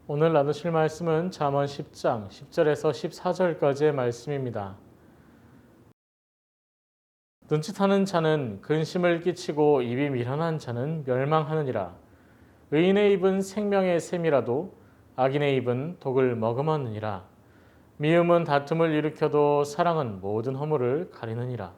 오늘 나누실 말씀은 잠언 10장 10절에서 14절까지의 말씀입니다. 눈짓하는 자는 근심을 끼치고 입이 미련한 자는 멸망하느니라. 의인의 입은 생명의 샘이라도 악인의 입은 독을 머금었느니라. 미움은 다툼을 일으켜도 사랑은 모든 허물을 가리느니라.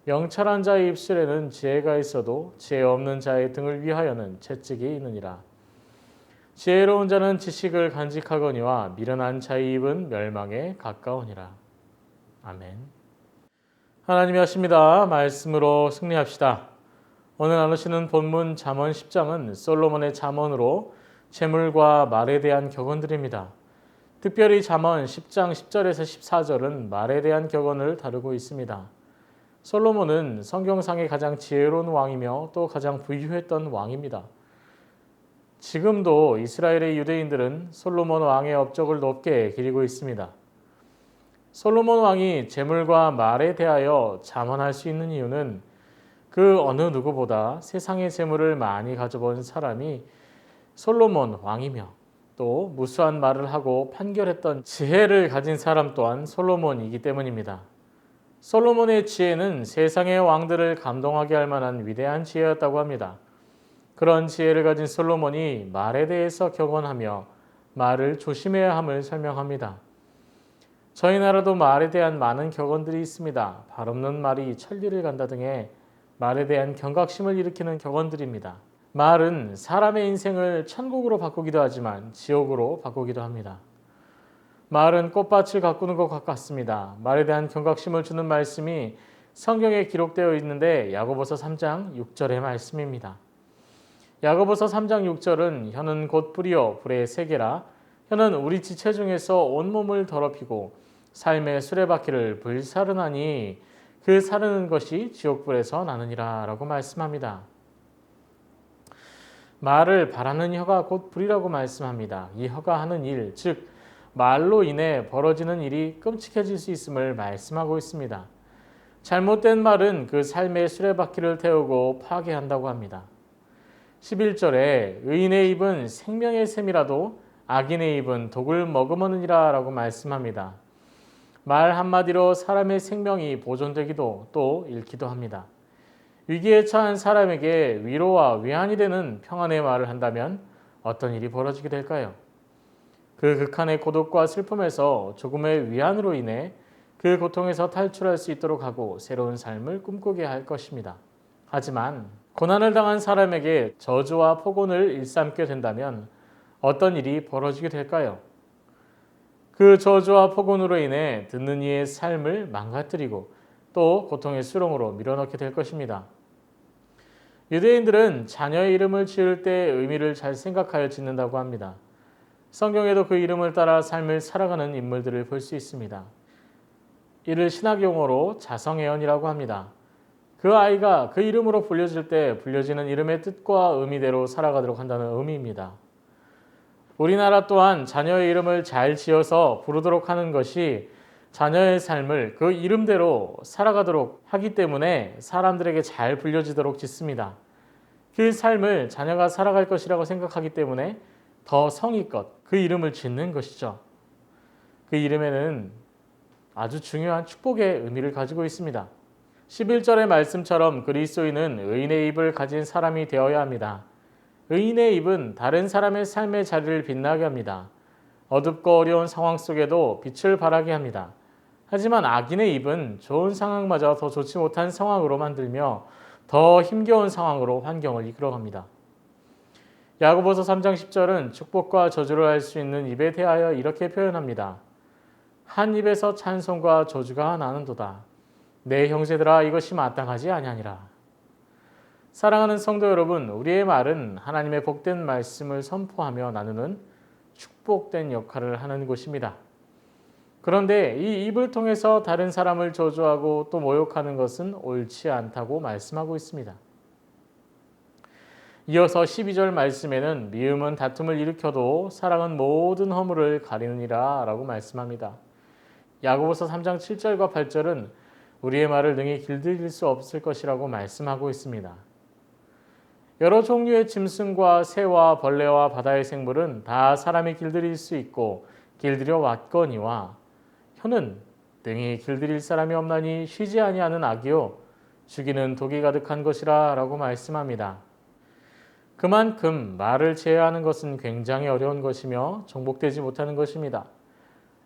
명철한 자의 입술에는 지혜가 있어도 지혜 없는 자의 등을 위하여는 채찍이 있느니라. 지혜로운 자는 지식을 간직하거니와 미련한 자의 입은 멸망에 가까우니라. 아멘. 하나님이 하십니다. 말씀으로 승리합시다. 오늘 나누시는 본문 잠언 10장은 솔로몬의 잠언으로 재물과 말에 대한 격언들입니다. 특별히 잠언 10장 10절에서 14절은 말에 대한 격언을 다루고 있습니다. 솔로몬은 성경상의 가장 지혜로운 왕이며 또 가장 부유했던 왕입니다. 지금도 이스라엘의 유대인들은 솔로몬 왕의 업적을 높게 기리고 있습니다. 솔로몬 왕이 재물과 말에 대하여 자만할 수 있는 이유는 그 어느 누구보다 세상의 재물을 많이 가져본 사람이 솔로몬 왕이며 또 무수한 말을 하고 판결했던 지혜를 가진 사람 또한 솔로몬이기 때문입니다. 솔로몬의 지혜는 세상의 왕들을 감동하게 할 만한 위대한 지혜였다고 합니다. 그런 지혜를 가진 솔로몬이 말에 대해서 격언하며 말을 조심해야 함을 설명합니다. 저희 나라도 말에 대한 많은 격언들이 있습니다. 발없는 말이 천리를 간다 등의 말에 대한 경각심을 일으키는 격언들입니다. 말은 사람의 인생을 천국으로 바꾸기도 하지만 지옥으로 바꾸기도 합니다. 말은 꽃밭을 가꾸는 것 같습니다. 말에 대한 경각심을 주는 말씀이 성경에 기록되어 있는데 야고보서 3장 6절의 말씀입니다. 야고보서 3장 6절은 혀는 곧 불이요 불의 세계라. 혀는 우리 지체 중에서 온몸을 더럽히고 삶의 수레바퀴를 불사르나니 그 사르는 것이 지옥불에서 나느니라 라고 말씀합니다. 말을 바라는 혀가 곧 불이라고 말씀합니다. 이 혀가 하는 일, 즉 말로 인해 벌어지는 일이 끔찍해질 수 있음을 말씀하고 있습니다. 잘못된 말은 그 삶의 수레바퀴를 태우고 파괴한다고 합니다. 11절에 의인의 입은 생명의 샘이라도 악인의 입은 독을 머금었느니라 라고 말씀합니다. 말 한마디로 사람의 생명이 보존되기도 또 잃기도 합니다. 위기에 처한 사람에게 위로와 위안이 되는 평안의 말을 한다면 어떤 일이 벌어지게 될까요? 그 극한의 고독과 슬픔에서 조금의 위안으로 인해 그 고통에서 탈출할 수 있도록 하고 새로운 삶을 꿈꾸게 할 것입니다. 하지만 고난을 당한 사람에게 저주와 폭언을 일삼게 된다면 어떤 일이 벌어지게 될까요? 그 저주와 폭언으로 인해 듣는 이의 삶을 망가뜨리고 또 고통의 수렁으로 밀어넣게 될 것입니다. 유대인들은 자녀의 이름을 지을 때 의미를 잘 생각하여 짓는다고 합니다. 성경에도 그 이름을 따라 삶을 살아가는 인물들을 볼 수 있습니다. 이를 신학 용어로 자성애언이라고 합니다. 그 아이가 그 이름으로 불려질 때 불려지는 이름의 뜻과 의미대로 살아가도록 한다는 의미입니다. 우리나라 또한 자녀의 이름을 잘 지어서 부르도록 하는 것이 자녀의 삶을 그 이름대로 살아가도록 하기 때문에 사람들에게 잘 불려지도록 짓습니다. 그 삶을 자녀가 살아갈 것이라고 생각하기 때문에 더 성의껏 그 이름을 짓는 것이죠. 그 이름에는 아주 중요한 축복의 의미를 가지고 있습니다. 11절의 말씀처럼 그리스도인은 의인의 입을 가진 사람이 되어야 합니다. 의인의 입은 다른 사람의 삶의 자리를 빛나게 합니다. 어둡고 어려운 상황 속에도 빛을 발하게 합니다. 하지만 악인의 입은 좋은 상황마저 더 좋지 못한 상황으로 만들며 더 힘겨운 상황으로 환경을 이끌어갑니다. 야고보서 3장 10절은 축복과 저주를 할 수 있는 입에 대하여 이렇게 표현합니다. 한 입에서 찬송과 저주가 나는도다. 내 형제들아 이것이 마땅하지 아니하니라. 사랑하는 성도 여러분, 우리의 말은 하나님의 복된 말씀을 선포하며 나누는 축복된 역할을 하는 곳입니다. 그런데 이 입을 통해서 다른 사람을 저주하고 또 모욕하는 것은 옳지 않다고 말씀하고 있습니다. 이어서 12절 말씀에는 미움은 다툼을 일으켜도 사랑은 모든 허물을 가리느니라 라고 말씀합니다. 야고보서 3장 7절과 8절은 우리의 말을 능히 길들일 수 없을 것이라고 말씀하고 있습니다. 여러 종류의 짐승과 새와 벌레와 바다의 생물은 다 사람이 길들일 수 있고 길들여 왔거니와 혀는 능히 길들일 사람이 없나니 쉬지 아니하는 악이요 죽이는 독이 가득한 것이라 라고 말씀합니다. 그만큼 말을 제어하는 것은 굉장히 어려운 것이며 정복되지 못하는 것입니다.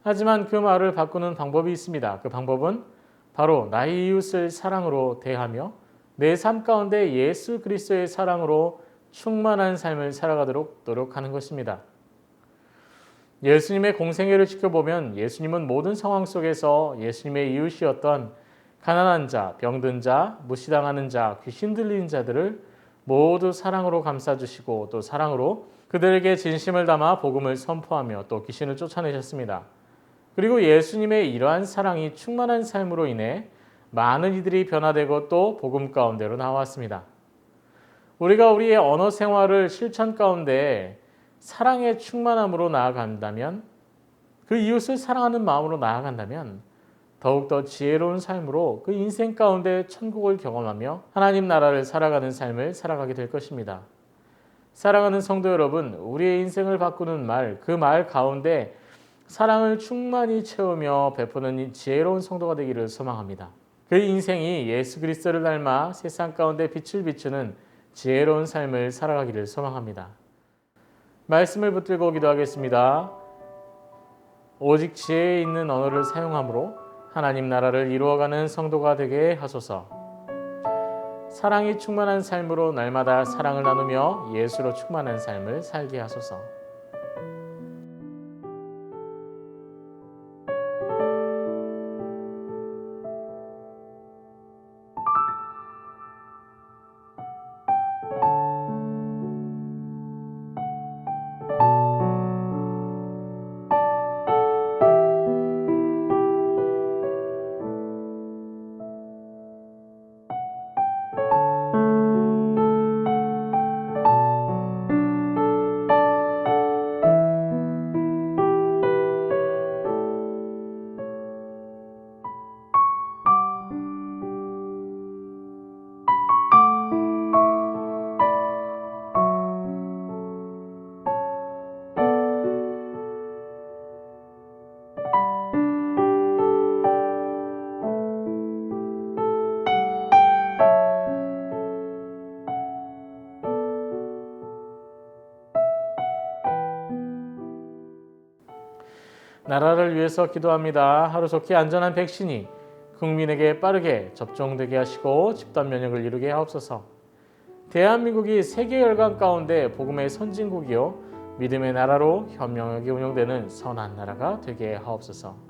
하지만 그 말을 바꾸는 방법이 있습니다. 그 방법은 바로 나의 이웃을 사랑으로 대하며 내 삶 가운데 예수 그리스도의 사랑으로 충만한 삶을 살아가도록 노력하는 것입니다. 예수님의 공생애를 지켜보면 예수님은 모든 상황 속에서 예수님의 이웃이었던 가난한 자, 병든 자, 무시당하는 자, 귀신 들린 자들을 모두 사랑으로 감싸주시고 또 사랑으로 그들에게 진심을 담아 복음을 선포하며 또 귀신을 쫓아내셨습니다. 그리고 예수님의 이러한 사랑이 충만한 삶으로 인해 많은 이들이 변화되고 또 복음 가운데로 나왔습니다. 우리가 우리의 언어 생활을 실천 가운데 사랑의 충만함으로 나아간다면 그 이웃을 사랑하는 마음으로 나아간다면 더욱더 지혜로운 삶으로 그 인생 가운데 천국을 경험하며 하나님 나라를 살아가는 삶을 살아가게 될 것입니다. 사랑하는 성도 여러분, 우리의 인생을 바꾸는 말, 그 말 가운데 사랑을 충만히 채우며 베푸는 지혜로운 성도가 되기를 소망합니다. 그 인생이 예수 그리스도를 닮아 세상 가운데 빛을 비추는 지혜로운 삶을 살아가기를 소망합니다. 말씀을 붙들고 기도하겠습니다. 오직 지혜 있는 언어를 사용함으로 하나님 나라를 이루어가는 성도가 되게 하소서. 사랑이 충만한 삶으로 날마다 사랑을 나누며 예수로 충만한 삶을 살게 하소서. 나라를 위해서 기도합니다. 하루속히 안전한 백신이 국민에게 빠르게 접종되게 하시고 집단 면역을 이루게 하옵소서. 대한민국이 세계 열강 가운데 복음의 선진국이요 믿음의 나라로 현명하게 운영되는 선한 나라가 되게 하옵소서.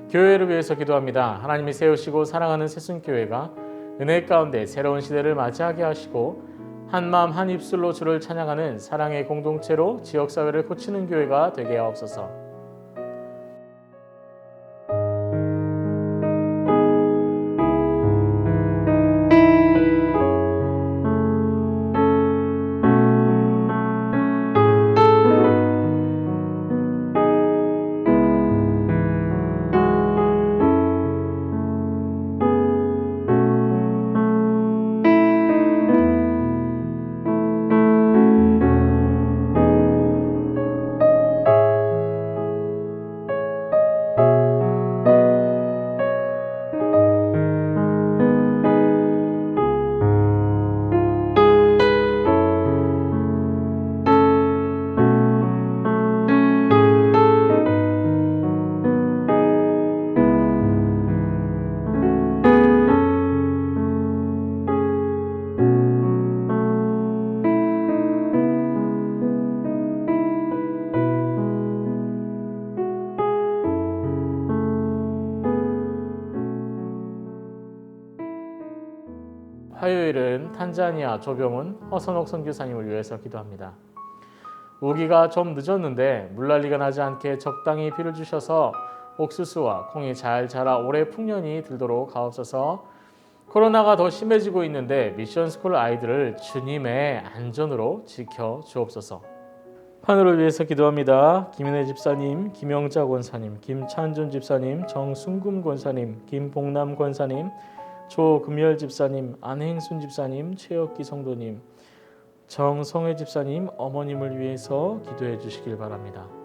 교회를 위해서 기도합니다. 하나님이 세우시고 사랑하는 새순교회가 은혜 가운데 새로운 시대를 맞이하게 하시고 한마음 한 입술로 주를 찬양하는 사랑의 공동체로 지역사회를 고치는 교회가 되게 하옵소서. 화요일은 탄자니아 조병훈, 허선옥 선교사님을 위해서 기도합니다. 우기가 좀 늦었는데 물난리가 나지 않게 적당히 비를 주셔서 옥수수와 콩이 잘 자라 올해 풍년이 들도록 하옵소서. 코로나가 더 심해지고 있는데 미션스쿨 아이들을 주님의 안전으로 지켜 주옵소서. 판으를 위해서 기도합니다. 김은혜 집사님, 김영자 권사님, 김찬준 집사님, 정순금 권사님, 김봉남 권사님, 조금열 집사님, 안행순 집사님, 최혁기 성도님, 정성혜 집사님, 어머님을 위해서 기도해 주시길 바랍니다.